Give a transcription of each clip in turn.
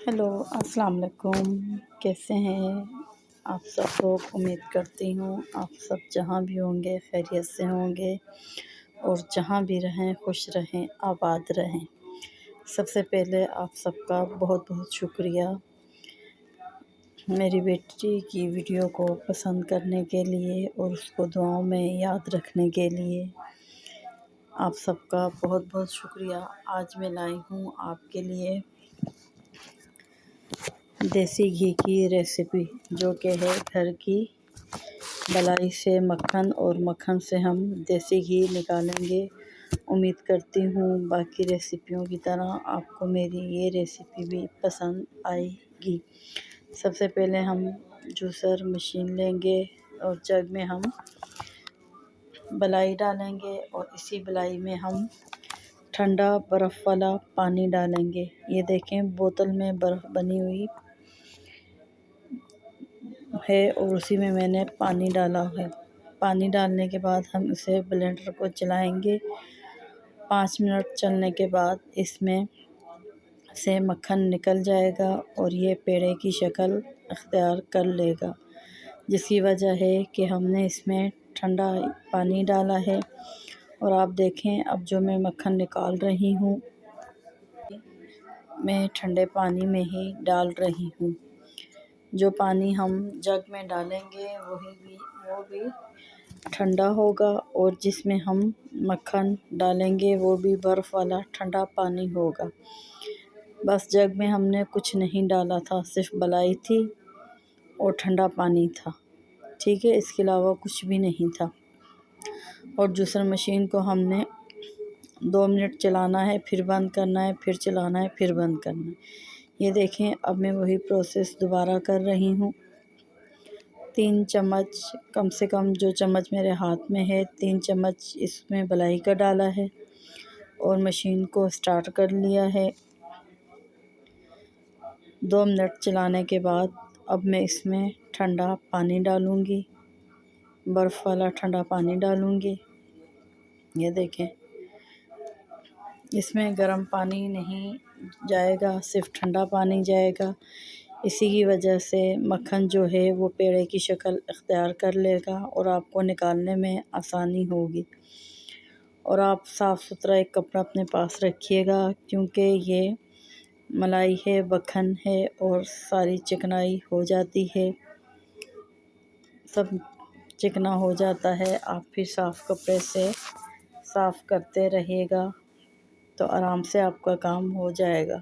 Hello, अस्सलाम वालेकुम। कैसे हैं आप सब लोग? उम्मीद करती हूँ आप सब जहाँ भी होंगे खैरियत से होंगे और जहाँ भी रहें खुश रहें, आबाद रहें। सबसे पहले आप सबका बहुत-बहुत शुक्रिया मेरी बेटी की वीडियो को पसंद करने के लिए और उसको दुआओं में याद रखने के लिए। आप सबका बहुत-बहुत शुक्रिया। आज मैं लाई हूँ आपके लिए देसी घी की रेसिपी, जो कि है घर की मलाई से मक्खन और मक्खन से हम देसी घी निकालेंगे। उम्मीद करती हूँ बाकी रेसिपियों की तरह आपको मेरी ये रेसिपी भी पसंद आएगी। सबसे पहले हम जूसर मशीन लेंगे और जग में हम मलाई डालेंगे और इसी मलाई में हम ठंडा बर्फ़ वाला पानी डालेंगे। ये देखें बोतल में बर्फ़ बनी हुई है और उसी में मैंने पानी डाला है। पानी डालने के बाद हम इसे ब्लेंडर को चलाएंगे। 5 मिनट चलने के बाद इसमें से मक्खन निकल जाएगा और ये पेड़े की शक्ल अख्तियार कर लेगा, जिसकी वजह है कि हमने इसमें ठंडा पानी डाला है। और आप देखें, अब जो मैं मक्खन निकाल रही हूँ मैं ठंडे पानी में ही डाल रही हूँ। जो पानी हम जग में डालेंगे वो भी ठंडा होगा और जिसमें हम मक्खन डालेंगे वो भी बर्फ़ वाला ठंडा पानी होगा। बस जग में हमने कुछ नहीं डाला था, सिर्फ मलाई थी और ठंडा पानी था, ठीक है, इसके अलावा कुछ भी नहीं था। और जूसर मशीन को हमने 2 मिनट चलाना है, फिर बंद करना है, फिर चलाना है, फिर बंद करना है। ये देखें, अब मैं वही प्रोसेस दोबारा कर रही हूँ। 3 चम्मच कम से कम, जो चम्मच मेरे हाथ में है 3 चम्मच इसमें मलाई का डाला है और मशीन को स्टार्ट कर लिया है। 2 मिनट चलाने के बाद अब मैं इसमें ठंडा पानी डालूँगी, बर्फ़ वाला ठंडा पानी डालूँगी। ये देखें, इसमें गर्म पानी नहीं जाएगा, सिर्फ ठंडा पानी जाएगा। इसी की वजह से मक्खन जो है वो पेड़े की शक्ल अख्तियार कर लेगा और आपको निकालने में आसानी होगी। और आप साफ़ सुथरा एक कपड़ा अपने पास रखिएगा, क्योंकि ये मलाई है, मक्खन है और सारी चिकनाई हो जाती है, सब चिकना हो जाता है। आप फिर साफ़ कपड़े से साफ़ करते रहिएगा तो आराम से आपका काम हो जाएगा।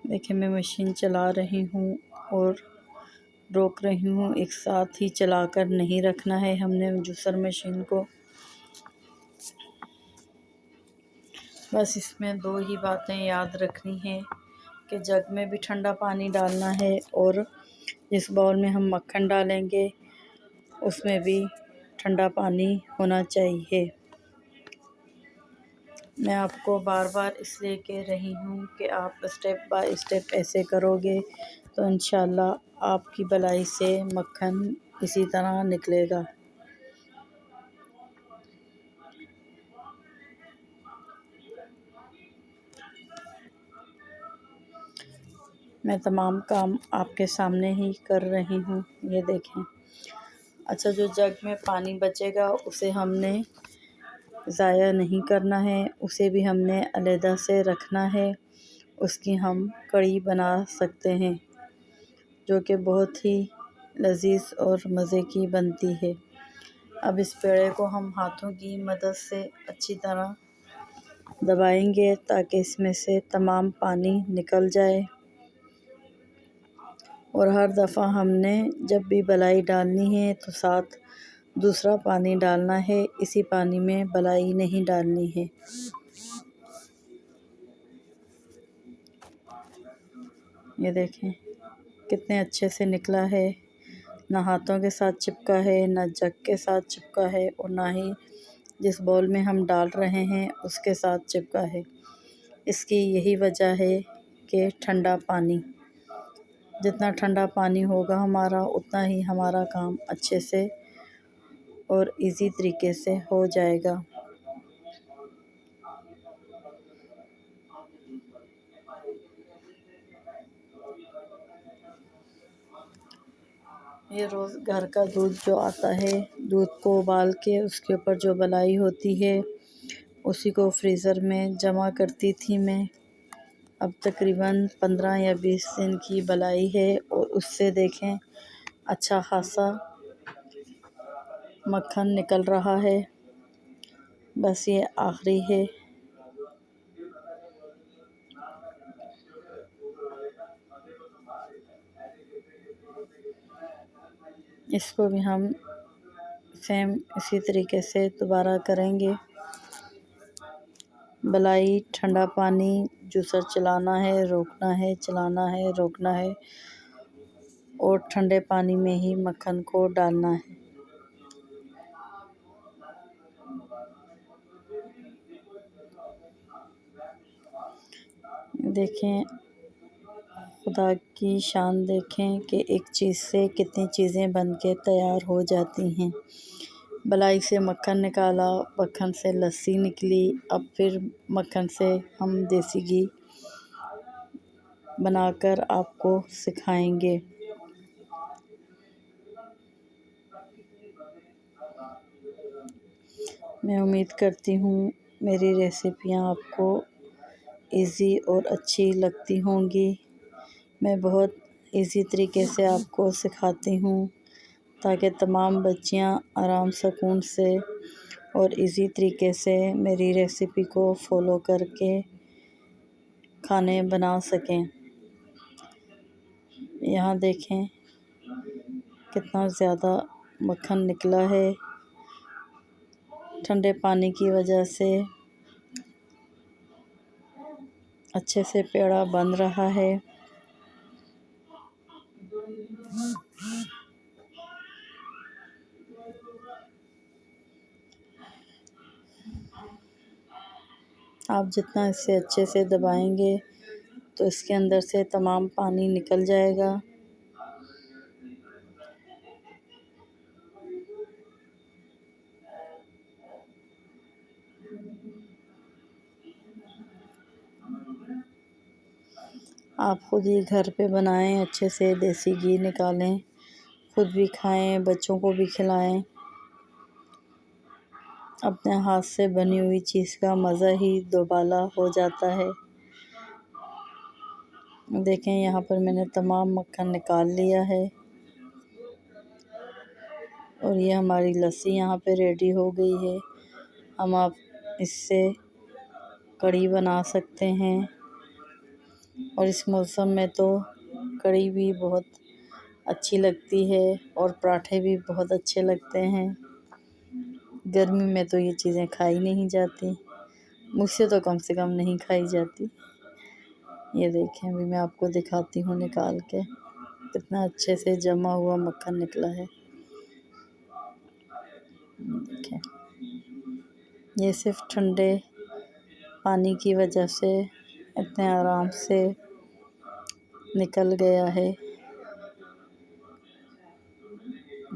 देखिए, मैं मशीन चला रही हूँ और रोक रही हूँ, एक साथ ही चलाकर नहीं रखना है हमने जूसर मशीन को। बस इसमें 2 ही बातें याद रखनी है कि जग में भी ठंडा पानी डालना है और जिस बाउल में हम मक्खन डालेंगे उसमें भी ठंडा पानी होना चाहिए। मैं आपको बार बार इसलिए कह रही हूँ कि आप स्टेप बाय स्टेप ऐसे करोगे तो इंशाल्लाह आपकी मलाई से मक्खन इसी तरह निकलेगा। मैं तमाम काम आपके सामने ही कर रही हूँ, ये देखें। अच्छा, जो जग में पानी बचेगा उसे हमने ज़ाया नहीं करना है, उसे भी हमने अलहदा से रखना है। उसकी हम कढ़ी बना सकते हैं, जो कि बहुत ही लजीज और मज़े की बनती है। अब इस पेड़े को हम हाथों की मदद से अच्छी तरह दबाएंगे ताकि इसमें से तमाम पानी निकल जाए। और हर दफ़ा हमने जब भी मलाई डालनी है तो साथ दूसरा पानी डालना है, इसी पानी में मलाई नहीं डालनी है। ये देखें कितने अच्छे से निकला है, ना हाथों के साथ चिपका है, ना जग के साथ चिपका है और ना ही जिस बाउल में हम डाल रहे हैं उसके साथ चिपका है। इसकी यही वजह है कि ठंडा पानी, जितना ठंडा पानी होगा हमारा उतना ही हमारा काम अच्छे से और इजी तरीके से हो जाएगा। ये रोज़ घर का दूध जो आता है, दूध को उबाल के उसके ऊपर जो मलाई होती है उसी को फ्रीज़र में जमा करती थी मैं। अब तकरीबन 15 या 20 दिन की मलाई है और उससे देखें अच्छा खासा मक्खन निकल रहा है। बस ये आखिरी है। इसको भी हम सेम इसी तरीके से दोबारा करेंगे। मलाई, ठंडा पानी, जूसर चलाना है, रोकना है, चलाना है, रोकना है और ठंडे पानी में ही मक्खन को डालना है। देखें, खुदा की शान देखें कि एक चीज़ से कितनी चीज़ें बन के तैयार हो जाती हैं। मलाई से मक्खन निकाला, मक्खन से लस्सी निकली, अब फिर मक्खन से हम देसी घी बनाकर आपको सिखाएंगे। मैं उम्मीद करती हूँ मेरी रेसिपियाँ आपको इजी और अच्छी लगती होंगी। मैं बहुत इजी तरीके से आपको सिखाती हूँ ताकि तमाम बच्चियाँ आराम सुकून से और इजी तरीके से मेरी रेसिपी को फॉलो करके खाने बना सकें। यहाँ देखें कितना ज़्यादा मक्खन निकला है। ठंडे पानी की वजह से अच्छे से पेड़ा बन रहा है। आप जितना इसे अच्छे से दबाएंगे तो इसके अंदर से तमाम पानी निकल जाएगा। आप खुद ही घर पे बनाएं, अच्छे से देसी घी निकालें, खुद भी खाएं, बच्चों को भी खिलाएं। अपने हाथ से बनी हुई चीज़ का मज़ा ही दोबाला हो जाता है। देखें, यहाँ पर मैंने तमाम मक्खन निकाल लिया है और ये हमारी लस्सी यहाँ पे रेडी हो गई है। हम आप इससे कढ़ी बना सकते हैं और इस मौसम में तो कढ़ी भी बहुत अच्छी लगती है और पराठे भी बहुत अच्छे लगते हैं। गर्मी में तो ये चीज़ें खाई नहीं जाती, मुझसे तो कम से कम नहीं खाई जाती। ये देखें, अभी मैं आपको दिखाती हूँ निकाल के कितना अच्छे से जमा हुआ मक्खन निकला है। देखें, ये सिर्फ ठंडे पानी की वजह से इतने आराम से निकल गया है।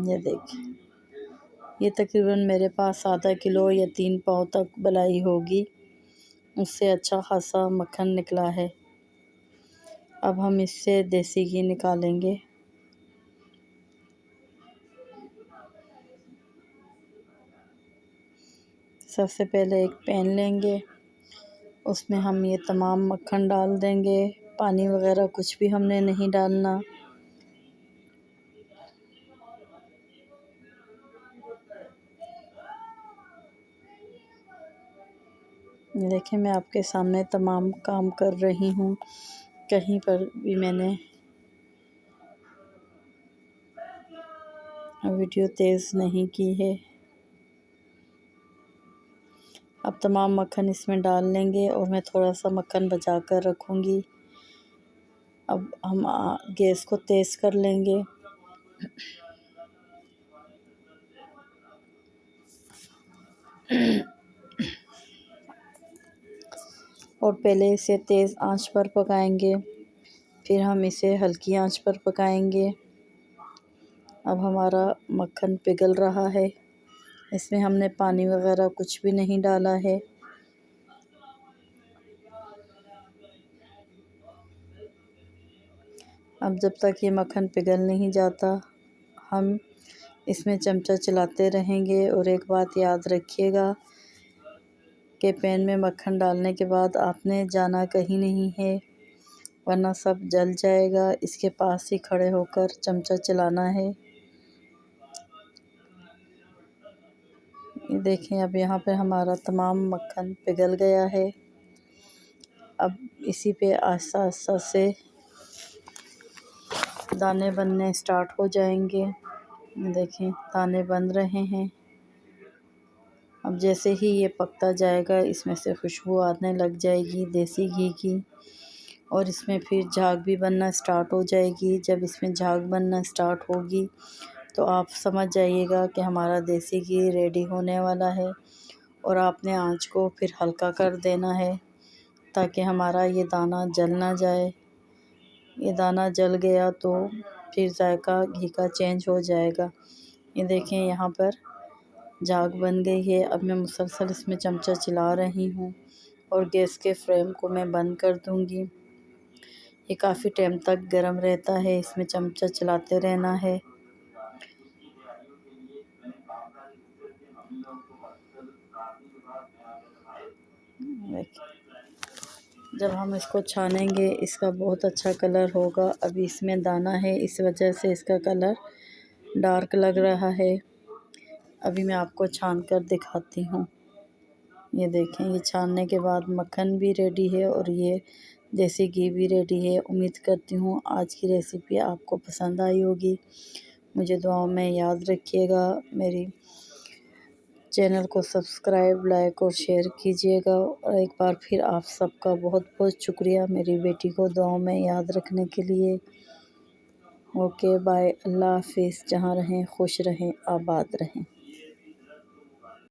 ये देखें, ये तकरीबन मेरे पास आधा किलो या 3 पाव तक मलाई होगी, उससे अच्छा खासा मक्खन निकला है। अब हम इससे देसी घी निकालेंगे। सबसे पहले एक पैन लेंगे, उसमें हम ये तमाम मक्खन डाल देंगे। पानी वगैरह कुछ भी हमने नहीं डालना। देखें, मैं आपके सामने तमाम काम कर रही हूँ, कहीं पर भी मैंने वीडियो तेज़ नहीं की है। अब तमाम मक्खन इसमें डाल लेंगे और मैं थोड़ा सा मक्खन बचा कर रखूँगी। अब हम गैस को तेज़ कर लेंगे। और पहले इसे तेज़ आंच पर पकाएंगे, फिर हम इसे हल्की आंच पर पकाएंगे। अब हमारा मक्खन पिघल रहा है, इसमें हमने पानी वगैरह कुछ भी नहीं डाला है। अब जब तक ये मक्खन पिघल नहीं जाता हम इसमें चमचा चलाते रहेंगे। और एक बात याद रखिएगा कि पैन में मक्खन डालने के बाद आपने जाना कहीं नहीं है, वरना सब जल जाएगा। इसके पास ही खड़े होकर चमचा चलाना है। ये देखें, अब यहाँ पे हमारा तमाम मक्खन पिघल गया है। अब इसी पे आस्ता आस्ता से दाने बनने स्टार्ट हो जाएंगे। देखें, दाने बन रहे हैं। अब जैसे ही ये पकता जाएगा इसमें से खुशबू आने लग जाएगी देसी घी की, और इसमें फिर झाग भी बनना स्टार्ट हो जाएगी। जब इसमें झाग बनना स्टार्ट होगी तो आप समझ जाइएगा कि हमारा देसी घी रेडी होने वाला है। और आपने आंच को फिर हल्का कर देना है ताकि हमारा ये दाना जल ना जाए। ये दाना जल गया तो फिर जायका घी का चेंज हो जाएगा। ये देखें, यहाँ पर झाग बन गई है। अब मैं मुसलसल इसमें चमचा चला रही हूँ और गैस के फ्लेम को मैं बंद कर दूँगी। ये काफ़ी टाइम तक गर्म रहता है, इसमें चमचा चलाते रहना है। जब हम इसको छानेंगे इसका बहुत अच्छा कलर होगा। अभी इसमें दाना है, इस वजह से इसका कलर डार्क लग रहा है। अभी मैं आपको छान कर दिखाती हूँ। ये देखें, ये छानने के बाद मक्खन भी रेडी है और ये देसी घी भी रेडी है। उम्मीद करती हूँ आज की रेसिपी आपको पसंद आई होगी। मुझे दुआओं में याद रखिएगा। मेरी चैनल को सब्सक्राइब, लाइक और शेयर कीजिएगा। और एक बार फिर आप सबका बहुत बहुत शुक्रिया मेरी बेटी को दुआओं में याद रखने के लिए। ओके बाय, अल्लाह हाफिज़। जहाँ रहें खुश रहें, आबाद रहें।